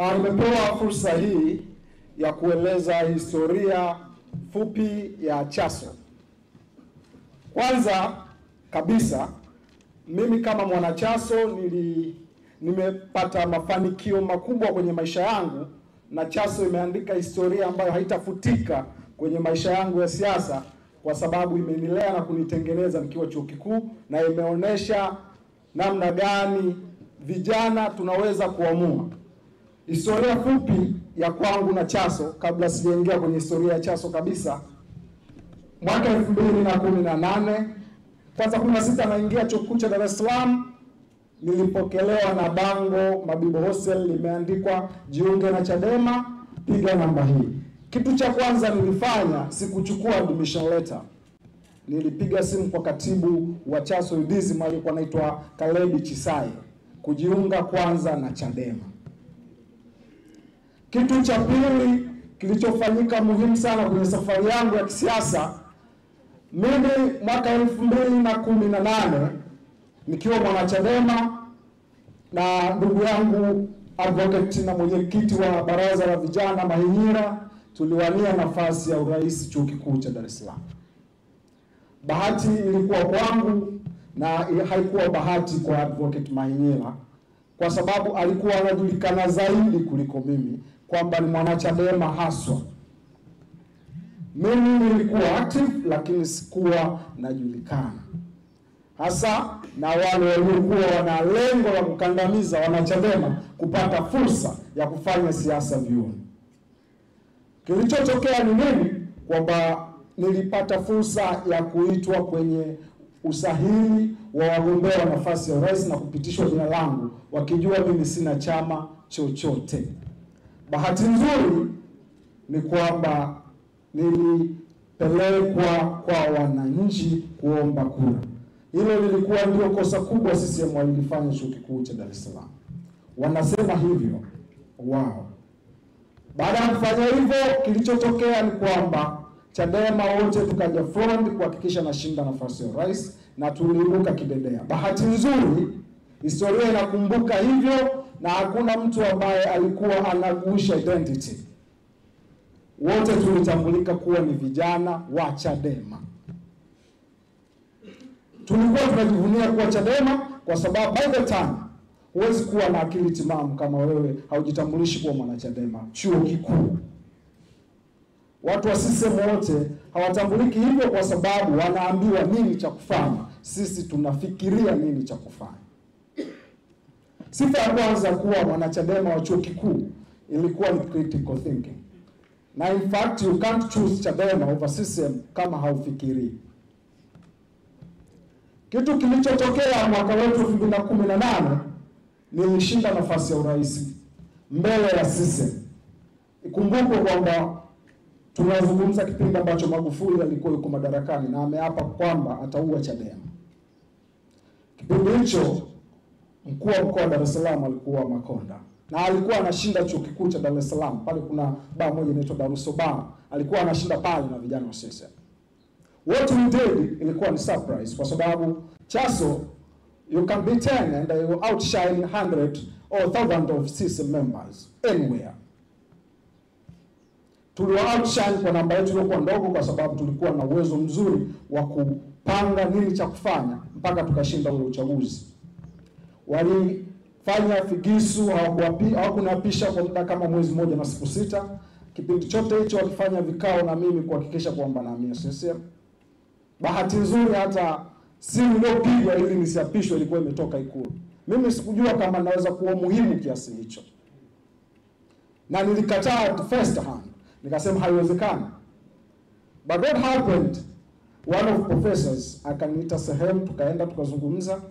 Nimepewa fursa hii ya kueleza historia fupi ya Chaso. Kwanza kabisa, mimi kama mwanachaso nimepata mafanikio makubwa kwenye maisha yangu, na Chaso imeandika historia ambayo haitafutika kwenye maisha yangu ya siasa, kwa sababu imenilea na kunitengeneza nikiwa chuo kikuu, na imeonesha namna gani vijana tunaweza kuamua. Historia fupi ya kwangu na Chaso, kabla sijaingia kwenye historia ya Chaso kabisa. Mwaka 2018, kwanza 16 naingia chuo kikuu cha Dar es Salaam, nilipokelewa na bango Mabibo Hostel limeandikwa jiunge na Chadema, piga namba hii. Kitu cha kwanza nilifanya, sikuchukua admission letter. Nilipiga simu kwa katibu wa Chaso UDSM alikuwa anaitwa Kalebi Chisai, kujiunga kwanza na Chadema. Kitu cha pili kilichofanyika muhimu sana kwenye safari yangu ya kisiasa, mimi mwaka 2018 nikiwa mwanachadema na ndugu yangu advocate na mwenyekiti wa baraza la vijana Mahinyira, tuliwania nafasi ya urais chuo kikuu cha Dar es Salaam. Bahati ilikuwa kwangu na haikuwa bahati kwa advocate Mahinyira, kwa sababu alikuwa anajulikana zaidi kuliko mimi kwamba ni mwanachadema haswa. Mimi nilikuwa active lakini sikuwa najulikana, hasa na wale waliokuwa wana lengo la kukandamiza wanachadema kupata fursa ya kufanya siasa vyuoni. Kilichotokea ni nini? Kwamba nilipata fursa ya kuitwa kwenye usahili wa wagombea wa nafasi ya urais na kupitishwa jina langu, wakijua mimi sina chama chochote. Bahati nzuri ni kwamba nilipelekwa kwa wananchi kuomba kura. Hilo lilikuwa ndio kosa kubwa CCM walifanya chuo kikuu cha Dar es Salaam. Wanasema hivyo wao. Baada ya kufanya hivyo, kilichotokea ni kwamba Chadema wote tukaja front kuhakikisha nashinda nafasi ya urais na tuliibuka kidedea. Bahati nzuri historia inakumbuka hivyo, na hakuna mtu ambaye alikuwa anagusha identity. Wote tulitambulika kuwa ni vijana wa Chadema. Tulikuwa tunajivunia kuwa Chadema kwa sababu by the time huwezi kuwa na akili timamu kama wewe haujitambulishi kuwa mwanachadema chuo kikuu. Watu wa CCM wote hawatambuliki hivyo kwa sababu wanaambiwa nini cha kufanya. Sisi tunafikiria nini cha kufanya. Sifa ya kwanza kuwa mwanachadema wa chuo kikuu ilikuwa ni critical thinking. Na in fact you can't choose Chadema over CCM kama haufikiri. Kitu kilichotokea mwaka wetu 2018, nilishinda nafasi ya urais mbele ya CCM. Ikumbukwe kwamba tunazungumza kipindi ambacho Magufuli alikuwa yuko madarakani na ameapa kwamba ataua Chadema. Kipindi hicho mkuu wa mkoa wa Dar es Salaam alikuwa Makonda, na alikuwa anashinda chuo kikuu cha Dar es Salaam. Pale kuna baa moja inaitwa Daruso Bar, alikuwa anashinda pale na vijana wa CCM. What we did ilikuwa ni surprise, kwa sababu Chaso you can be 10 and you outshine 100 or 1000 of CCM members anywhere. Tuliwa outshine kwa namba yetu ilikuwa ndogo, kwa sababu tulikuwa na uwezo mzuri wa kupanga nini cha kufanya mpaka tukashinda ule uchaguzi. Walifanya figisu, hawakuniapisha kwa muda kama mwezi mmoja na siku 6. Kipindi chote hicho walifanya vikao na mimi kuhakikisha kwamba nahamia CCM. Bahati nzuri hata simu iliyopigwa ili nisiapishwe ilikuwa imetoka Ikulu. Mimi sikujua kama naweza kuwa muhimu kiasi hicho, na nilikataa at first hand. Nikasema haiwezekani. But what happened, one of professors akaniita sehemu, tukaenda tukazungumza.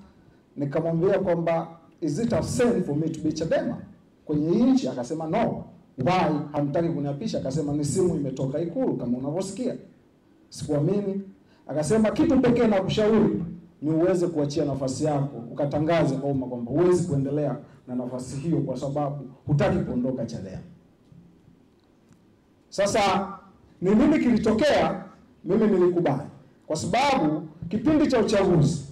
Nikamwambia kwamba is it a sin for me to be Chadema kwenye nchi? Akasema no. Why? Hamtaki kuniapisha? Akasema ni simu imetoka Ikulu kama unavyosikia. Sikuamini. Akasema kitu pekee na kushauri ni uweze kuachia nafasi yako, ukatangaze kwa umma kwamba huwezi kuendelea na nafasi hiyo kwa sababu hutaki kuondoka Chadema. Sasa ni nini kilitokea? Mimi nilikubali, kwa sababu kipindi cha uchaguzi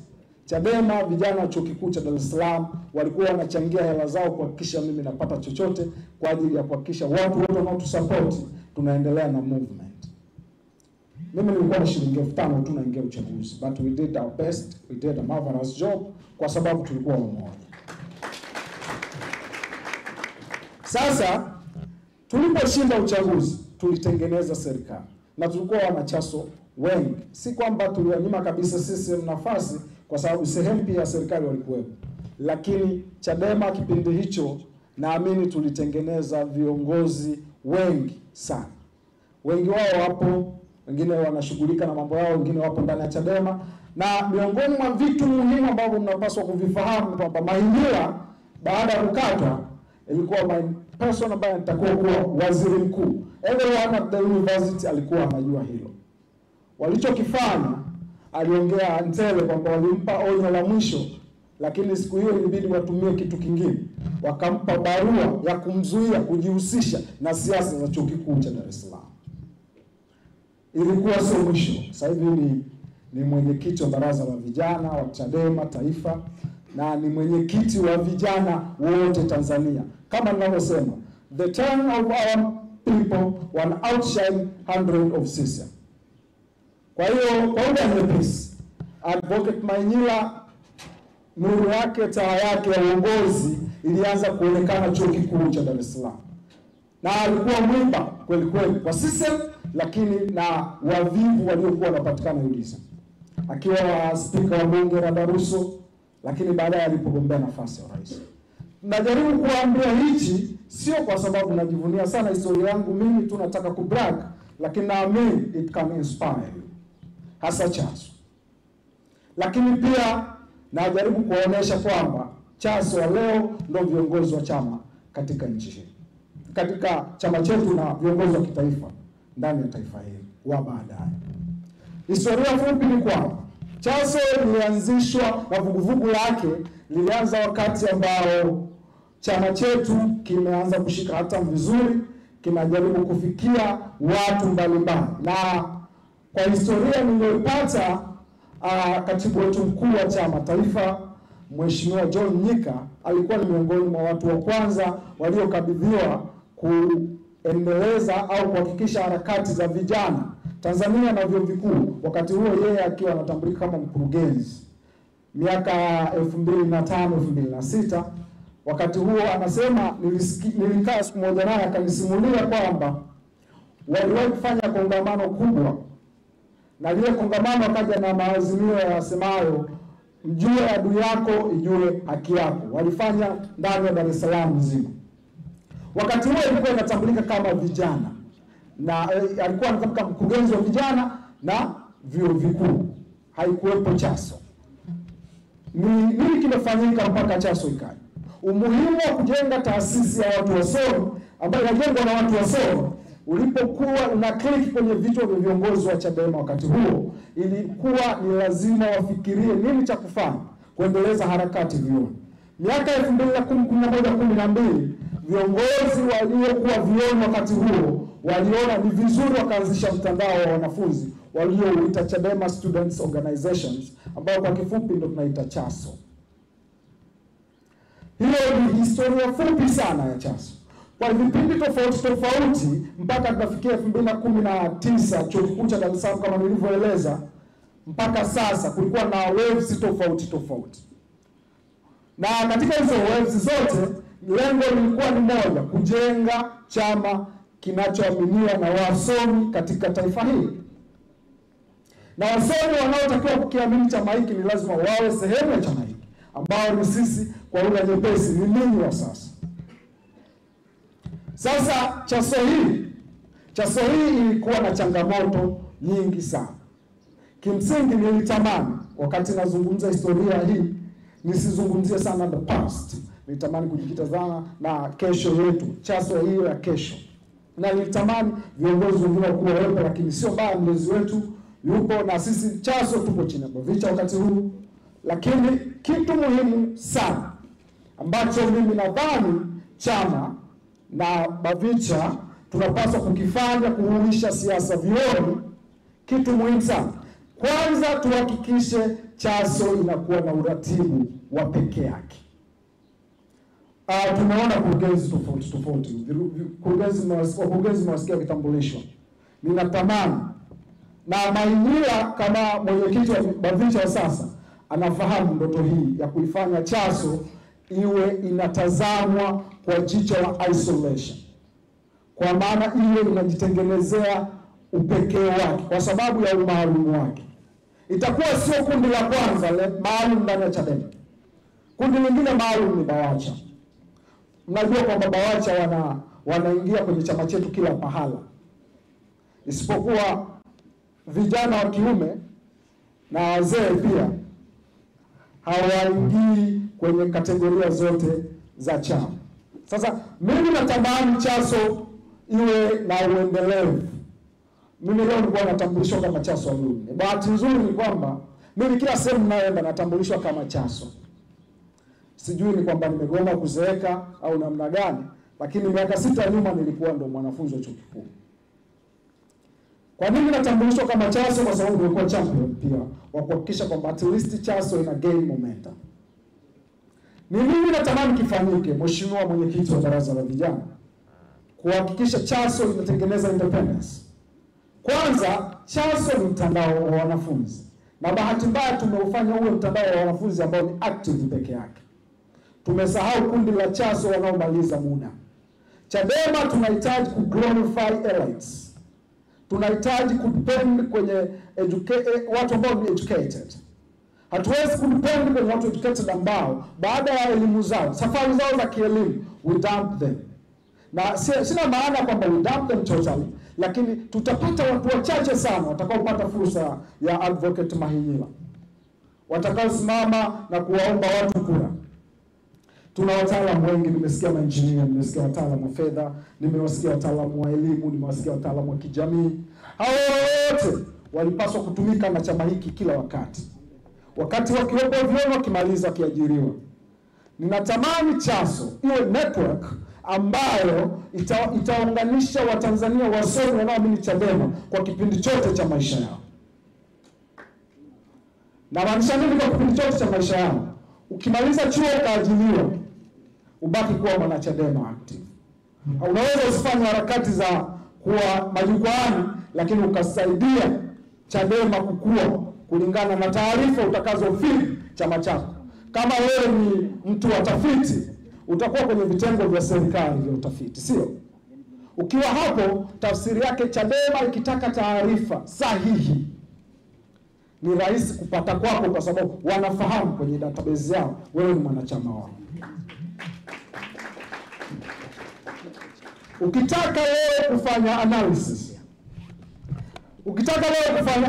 Chadema vijana wa chuo kikuu cha Dar es Salaam walikuwa wanachangia hela zao kuhakikisha mimi napata chochote kwa ajili ya kuhakikisha watu wote wanaotusupport tunaendelea na movement. Mimi nilikuwa na shilingi 5,000 tu naingia uchaguzi, but we did our best, we did a marvelous job kwa sababu tulikuwa wamoja. Sasa tuliposhinda uchaguzi tulitengeneza serikali na tulikuwa wanachaso wengi. Si kwamba tuliwanyima kabisa sisi nafasi kwa sababu sehemu pia ya serikali walikuwepo. Lakini Chadema kipindi hicho naamini tulitengeneza viongozi wengi sana. Wengi wao wapo, wengine wanashughulika na mambo yao, wengine wapo ndani ya Chadema. Na miongoni mwa vitu muhimu ambavyo mnapaswa kuvifahamu kwamba Mahinyila baada ya kukatwa ilikuwa my person ambaye atakuwa kuwa waziri mkuu. Everyone at the university alikuwa anajua hilo. Walichokifanya, aliongea Ntele kwamba walimpa onyo la mwisho, lakini siku hiyo ilibidi watumie kitu kingine. Wakampa barua ya kumzuia kujihusisha na siasa za chuo kikuu cha Dar es Salaam. Ilikuwa sio mwisho. Sasa hivi ni mwenyekiti wa baraza la vijana wa Chadema Taifa na ni mwenyekiti wa vijana wote Tanzania. Kama ninavyosema, the turn of our people will outshine 100 of CCM. Kwa hiyo kwa muda nyepesi, Advocate Mahinyila nuru yake, taa yake ya uongozi ilianza kuonekana chuo kikuu cha Dar es Salaam. Na alikuwa mwimba kweli kweli kwa CCM, lakini na wavivu waliokuwa wanapatikana UDSM. Akiwa spika wa bunge la Daruso, lakini baadaye alipogombea nafasi ya rais. Najaribu kuambia hichi sio kwa sababu najivunia sana historia yangu mimi tu nataka kubrag, lakini naamini it can inspire you. Hasa Chaso. Lakini pia najaribu kuonesha kwamba Chaso leo ndio viongozi wa chama katika nchi hii. Katika chama chetu na viongozi wa kitaifa ndani ya taifa hili wa baadaye. Historia fupi ni kwamba Chaso ilianzishwa na vuguvugu lake lilianza wakati ambao chama chetu kimeanza kushika hatamu vizuri, kinajaribu kufikia watu mbalimbali. Na kwa historia niliyopata, katibu wetu mkuu wa chama taifa Mheshimiwa John Nyika alikuwa ni miongoni mwa watu wa kwanza waliokabidhiwa kuendeleza au kuhakikisha harakati za vijana Tanzania na vyuo vikuu, wakati huo yeye akiwa anatambulika kama mkurugenzi. Miaka 2005 2006, wakati huo anasema nilikaa siku moja naye akanisimulia kwamba waliwahi kufanya kongamano kubwa, na lile kongamano akaja na maazimio yasemayo mjue adui yako ijue haki yako. Walifanya ndani ya Dar es Salaam nzima. Wakati huo ilikuwa inatambulika kama vijana, na alikuwa anataka mkurugenzi wa vijana na vyuo vikuu. Haikuwepo Chaso. Nini kimefanyika mpaka Chaso ikaja? Umuhimu wa kujenga taasisi ya watu wasomi ambayo inajengwa na watu wasomi ulipokuwa una click kwenye vichwa vya viongozi wa Chadema wakati huo, ilikuwa ni lazima wafikirie nini cha kufanya kuendeleza harakati vioni. Miaka 2011-12 viongozi waliokuwa vioni wakati huo waliona ni vizuri wakaanzisha mtandao wa wanafunzi walioita Chadema Students Organizations, ambao kwa kifupi ndio tunaita Chaso. Hiyo ni historia fupi sana ya Chaso. Kwa vipindi tofauti mpaka tunafikia 2019 chuo kikuu cha Dar es Salaam kama nilivyoeleza, mpaka sasa kulikuwa na waves tofauti. Na katika hizo waves zote lengo lilikuwa ni moja, kujenga chama kinachoaminiwa na wasomi katika taifa hili. Na wasomi wanaotakiwa kukiamini chama hiki ni lazima wawe sehemu ya chama hiki, ambao ni sisi kwa lugha nyepesi ni ninyi wa sasa. Sasa Chaso hii ilikuwa na changamoto nyingi sana. Kimsingi nilitamani wakati nazungumza historia hii nisizungumzie sana the past. Nilitamani kujikita sana na kesho yetu, Chaso hiyo ya kesho. Na nilitamani viongozi wengine wakuwa wepo, lakini sio mbaya, mlezi wetu yupo na sisi Chaso tupo chini ya Bavicha wakati huu. Lakini kitu muhimu sana ambacho mimi nadhani chama na Bavicha tunapaswa kukifanya kuhuisha siasa vioni, kitu muhimu sana. Kwanza tuhakikishe CHASO inakuwa na uratibu wa pekee yake. Tumeona kurugenzi tofauti. Wakurugenzi mawasikia vitambulisho. Ninatamani na Maimila kama mwenyekiti wa BAVICHA wa sasa anafahamu ndoto hii ya kuifanya CHASO iwe inatazamwa kwa jicho la isolation. Kwa maana iwe inajitengenezea upekee wake kwa sababu ya umaalumu wake. Itakuwa sio kundi la kwanza maalum ndani ya Chadema. Kundi lingine maalum ni BAWACHA. Mnajua kwamba BAWACHA wanaingia kwenye chama chetu kila pahala. Isipokuwa vijana wa kiume na wazee pia hawaingii kwenye kategoria zote za chama. Sasa mimi natamani CHASO iwe na uendelevu. Mimi leo nilikuwa natambulishwa kama CHASO alumni. Bahati nzuri ni kwamba mimi kila sehemu ninayoenda natambulishwa kama CHASO. Sijui ni kwamba nimegoma kuzeeka au namna gani, lakini miaka 6 nyuma nilikuwa ndo mwanafunzi wa chuo kikuu. Kwa nini natambulishwa kama CHASO? Kwa sababu nilikuwa champion pia wa kuhakikisha kwamba at least CHASO ina gain momentum. Ni nini natamani kifanyike, Mheshimiwa Mwenyekiti wa Baraza la Vijana, kuhakikisha CHASO inatengeneza independence? Kwanza, CHASO ni mtandao wa wanafunzi. Na bahati mbaya tumeufanya uwe mtandao wa wanafunzi ambao ni active peke yake. Tumesahau kundi la CHASO wanaomaliza muda. Chadema tunahitaji kuglorify elites. Tunahitaji kudepend kwenye watu ambao ni educated. Hatuwezi kudepend kwenye watu educated ambao baada ya elimu zao, safari zao za kielimu, we dump them. Na sina maana kwamba we dump them totally, lakini tutapata watu wachache sana watakaopata fursa ya Advocate Mahinyila, watakaosimama na kuwaomba watu kura. Tuna wataalamu wengi, nimesikia maengineer, nimesikia wataalamu wa fedha, nimewasikia wataalamu wa elimu, nimewasikia wataalamu wa kijamii. Hao wote walipaswa kutumika na chama hiki kila wakati. Wakati wakiwepo vyuoni, wakimaliza, kiajiriwa. Ninatamani CHASO iwe network ambayo itaunganisha Watanzania wasomi wanaoamini Chadema kwa kipindi chote cha maisha yao. Na maanisha nini kwa kipindi chote cha maisha yao? Ukimaliza chuo ukaajiliwa, ubaki kuwa mwana Chadema active. Unaweza usifanye harakati za kuwa majukwaani, lakini ukasaidia Chadema kukua kulingana na taarifa utakazofili chama chako. Kama wewe ni mtu wa tafiti, utakuwa kwenye vitengo vya serikali vya utafiti, sio? Ukiwa hapo, tafsiri yake Chadema ikitaka taarifa sahihi, ni rahisi kupata kwako kwa sababu wanafahamu kwenye database yao wewe ni mwanachama wao. Ukitaka leo kufanya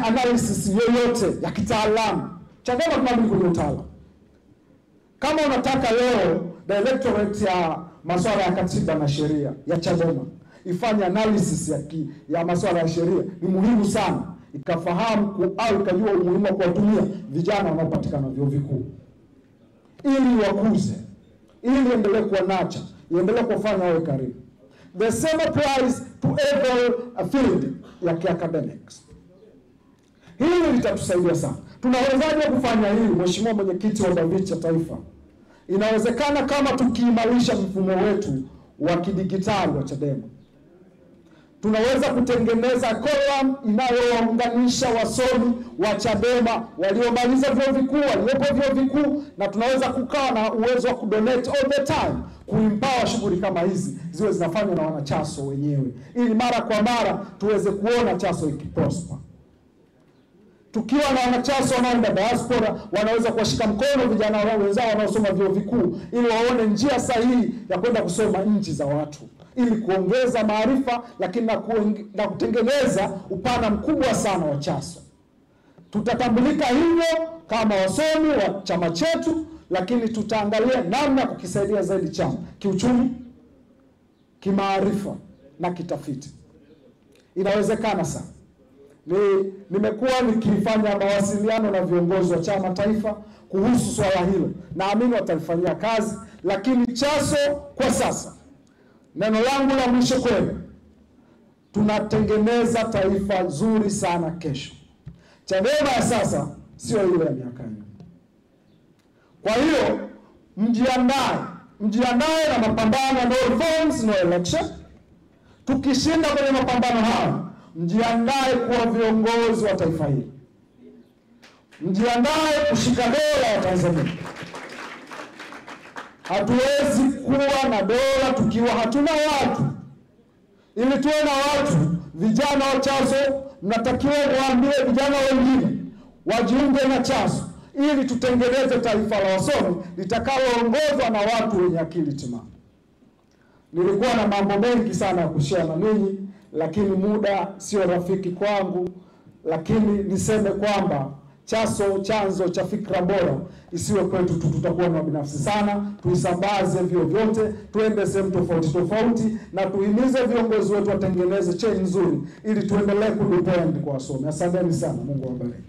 analysis yoyote ya kitaalamu, Chadema tunarudi kwenye utaalamu. Kama unataka leo directorate ya masuala ya katiba na sheria ya Chadema ifanye analysis ya masuala ya sheria, ni muhimu sana ikafahamu au ikajua umuhimu wa kuwatumia vijana wanaopatikana vyuo vikuu ili wakuze, ili endelee kuwa nacha, iendelee kufanya wawe karibu. The same applies to every field ya academics. Hili litatusaidia sana. Tunawezaje kufanya hili, Mheshimiwa Mwenyekiti wa BAVICHA Taifa? Inawezekana kama tukiimarisha mfumo wetu wa kidigitali wa Chadema. Tunaweza kutengeneza column inayowaunganisha wasomi wa Chadema waliomaliza vyuo vikuu, waliopo vyuo vikuu, na tunaweza kukaa na uwezo wa kudonate all the time, kuempower shughuli kama hizi ziwe zinafanywa na wanaCHASO wenyewe, ili mara kwa mara tuweze kuona CHASO ikiprosper. Tukiwa na wanaCHASO wanaoenda diaspora, wanaweza kuwashika mkono vijana wenzao wanaosoma vyuo vikuu ili waone njia sahihi ya kwenda kusoma nchi za watu, ili kuongeza maarifa, lakini na kutengeneza upana mkubwa sana wa CHASO. Tutatambulika hivyo kama wasomi wa chama chetu, lakini tutaangalia namna kukisaidia zaidi chama kiuchumi, kimaarifa na kitafiti. Inawezekana sana. Nimekuwa nikifanya mawasiliano na viongozi wa chama taifa kuhusu swala hilo. Naamini watalifanyia kazi, lakini CHASO kwa sasa, neno langu la mwisho kwenu, tunatengeneza taifa zuri sana kesho. Chadema ya sasa sio ile ya miaka nyuma. Kwa hiyo mjiandae na mapambano, no reforms no election. Tukishinda kwenye mapambano haya, mjiandae kuwa viongozi wa taifa hili, mjiandae kushika dola ya Tanzania. Hatuwezi kuwa na dola tukiwa hatuna watu. Ili tuwe na watu, vijana wa Chaso mnatakiwa kuambie vijana wengine wajiunge na Chaso ili tutengeneze taifa la wasomi litakaloongozwa na watu wenye akili timamu. Nilikuwa na mambo mengi sana ya kushare na ninyi, lakini muda sio rafiki kwangu, lakini niseme kwamba Chaso chanzo cha fikra bora isiwe kwetu tu, tutakuwa na binafsi sana. Tuisambaze vyo vyote, tuende sehemu tofauti tofauti, na tuhimize viongozi wetu watengeneze chain nzuri ili tuendelee kudepend kwa wasomi. Asanteni sana, Mungu awabariki.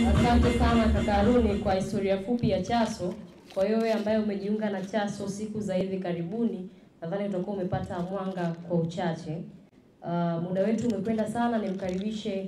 Asante sana kaka Haruni kwa historia fupi ya Chaso. Kwa hiyo wewe ambaye umejiunga na Chaso siku za hivi karibuni, nadhani utakuwa umepata mwanga kwa uchache. Muda wetu umekwenda sana, nimkaribishe